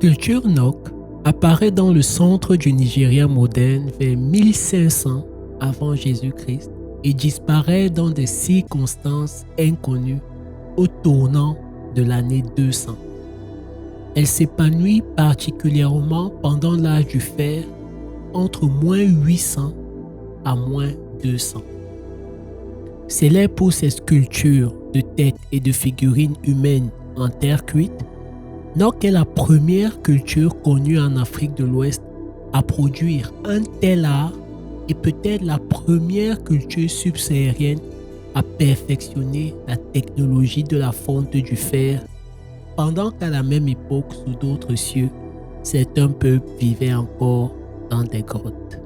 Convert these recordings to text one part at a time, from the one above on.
culture Nok apparaît dans le centre du Nigeria moderne vers 1500 avant Jésus-Christ et disparaît dans des circonstances inconnues au tournant de l'année 200. Elle s'épanouit particulièrement pendant l'âge du fer entre -800 à -200. Célèbre pour ses sculptures de têtes et de figurines humaines en terre cuite, Nok est la première culture connue en Afrique de l'Ouest à produire un tel art et peut-être la première culture subsaharienne à perfectionner la technologie de la fonte du fer, pendant qu'à la même époque, sous d'autres cieux, certains peuples vivaient encore dans des grottes.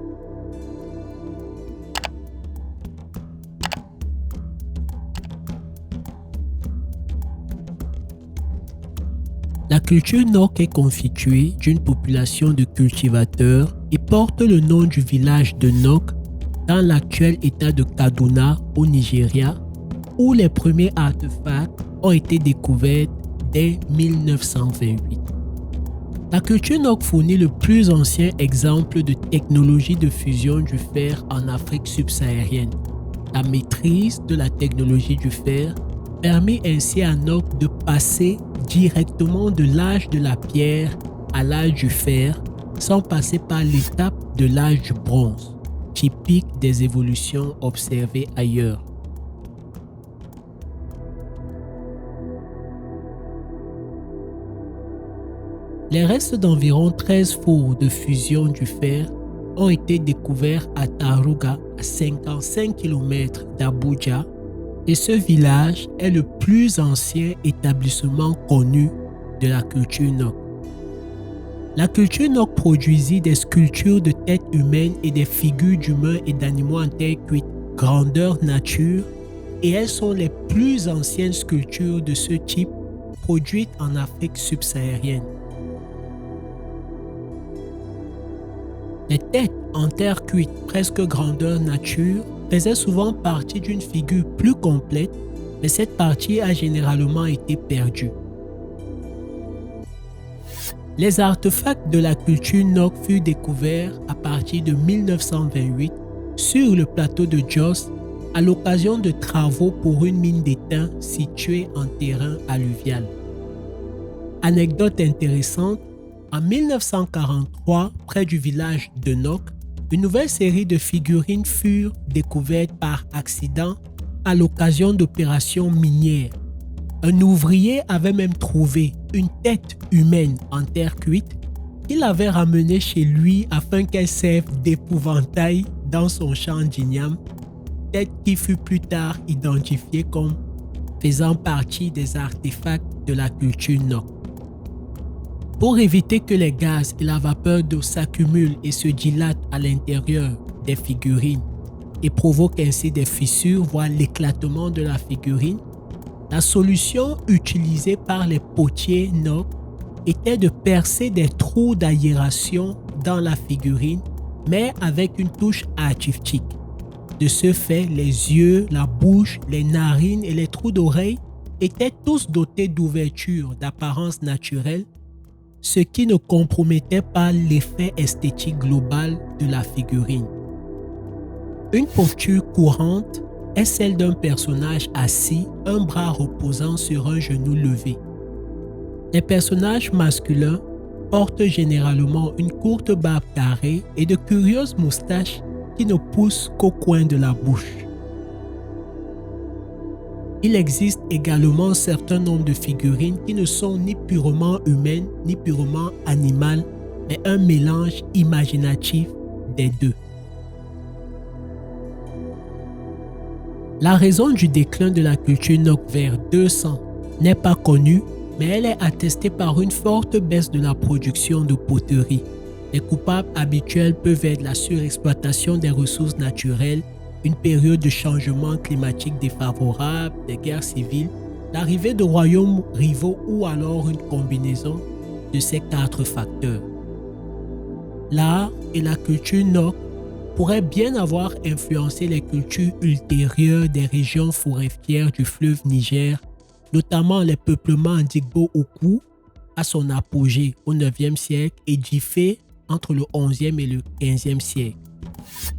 La culture Nok est constituée d'une population de cultivateurs et porte le nom du village de Nok dans l'actuel état de Kaduna au Nigeria, où les premiers artefacts ont été découverts dès 1928. La culture Nok fournit le plus ancien exemple de technologie de fusion du fer en Afrique subsaharienne. La maîtrise de la technologie du fer permet ainsi à Nok de passer directement de l'âge de la pierre à l'âge du fer sans passer par l'étape de l'âge du bronze, typique des évolutions observées ailleurs. Les restes d'environ 13 fours de fusion du fer ont été découverts à Tarouga, à 55 km d'Abuja, et ce village est le plus ancien établissement connu de la culture Nok. La culture Nok produisit des sculptures de têtes humaines et des figures d'humains et d'animaux en terre cuite, grandeur nature, et elles sont les plus anciennes sculptures de ce type produites en Afrique subsaharienne. Les têtes en terre cuite, presque grandeur nature, faisaient souvent partie d'une figure plus complète, mais cette partie a généralement été perdue. Les artefacts de la culture Nok furent découverts à partir de 1928 sur le plateau de Jos à l'occasion de travaux pour une mine d'étain située en terrain alluvial. Anecdote intéressante, en 1943, près du village de Nok, une nouvelle série de figurines furent découvertes par accident à l'occasion d'opérations minières. Un ouvrier avait même trouvé une tête humaine en terre cuite qu'il avait ramenée chez lui afin qu'elle serve d'épouvantail dans son champ d'igname, tête qui fut plus tard identifiée comme faisant partie des artefacts de la culture Nok. Pour éviter que les gaz et la vapeur d'eau s'accumulent et se dilatent à l'intérieur des figurines et provoquent ainsi des fissures, voire l'éclatement de la figurine, la solution utilisée par les potiers Nok était de percer des trous d'aération dans la figurine, mais avec une touche artistique. De ce fait, les yeux, la bouche, les narines et les trous d'oreilles étaient tous dotés d'ouvertures d'apparence naturelle, ce qui ne compromettait pas l'effet esthétique global de la figurine. Une posture courante est celle d'un personnage assis, un bras reposant sur un genou levé. Les personnages masculins portent généralement une courte barbe carrée et de curieuses moustaches qui ne poussent qu'au coin de la bouche. Il existe également un certain nombre de figurines qui ne sont ni purement humaines ni purement animales, mais un mélange imaginatif des deux. La raison du déclin de la culture Nok vers 200 n'est pas connue, mais elle est attestée par une forte baisse de la production de poterie. Les coupables habituels peuvent être la surexploitation des ressources naturelles, une période de changement climatique défavorable, des guerres civiles, l'arrivée de royaumes rivaux ou alors une combinaison de ces 4 facteurs. L'art et la culture Nok pourraient bien avoir influencé les cultures ultérieures des régions forestières du fleuve Niger, notamment les peuplements Ndigbo-Oku, à son apogée au 9e siècle et d'Ifé entre le 11e et le 15e siècle.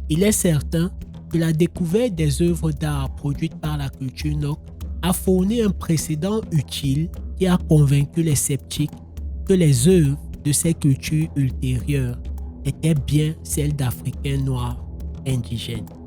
Il est certain que la découverte des œuvres d'art produites par la culture Nok a fourni un précédent utile qui a convaincu les sceptiques que les œuvres de ces cultures ultérieures étaient bien celles d'Africains noirs indigènes.